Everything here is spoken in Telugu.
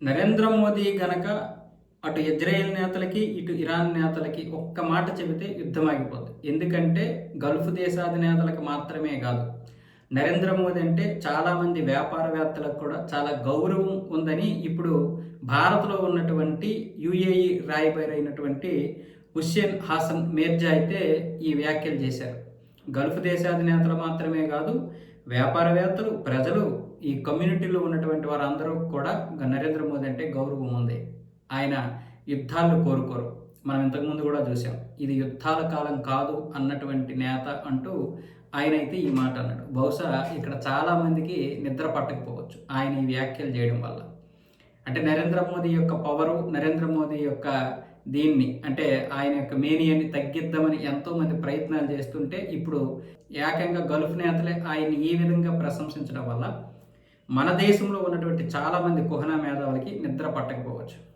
నరేంద్ర మోదీ గనక అటు ఇజ్రాయెల్ నేతలకి, ఇటు ఇరాన్ నేతలకి ఒక్క మాట చెబితే యుద్ధం ఆగిపోద్ది. ఎందుకంటే గల్ఫ్ దేశాధినేతలకు మాత్రమే గాదు. నరేంద్ర మోదీ అంటే చాలామంది వ్యాపారవేత్తలకు కూడా చాలా గౌరవం ఉందని ఇప్పుడు భారత్‌లో ఉన్నటువంటి యూఏఈ రాయబారి అయినటువంటి హుస్సేన్ హాసన్ మీర్జా అయితే ఈ వ్యాఖ్యలు చేశారు. గల్ఫ్ దేశాధినేతలు మాత్రమే గాదు, వ్యాపారవేత్తలు, ప్రజలు, ఈ కమ్యూనిటీలో ఉన్నటువంటి వారందరూ కూడా నరేంద్ర మోదీ అంటే గౌరవం ఉంది. ఆయన యుద్ధాలను కోరుకోరు. మనం ఇంతకుముందు కూడా చూసాం. ఇది యుద్ధాల కాలం కాదు అన్నటువంటి నేత అంటూ ఆయనైతే ఈ మాట అన్నాడు. బహుశా ఇక్కడ చాలామందికి నిద్ర పట్టకపోవచ్చు ఆయన ఈ వ్యాఖ్యలు చేయడం వల్ల. అంటే నరేంద్ర మోదీ యొక్క పవరు, నరేంద్ర మోదీ యొక్క దీన్ని అంటే ఆయన యొక్క మేనియాని తగ్గిద్దామని ఎంతోమంది ప్రయత్నాలు చేస్తుంటే ఇప్పుడు ఏకంగా గల్ఫ్ నేతలే ఆయన్ని ఈ విధంగా ప్రశంసించడం వల్ల మన దేశంలో ఉన్నటువంటి చాలామంది కుహనా మేధావులకి నిద్ర పట్టకపోవచ్చు.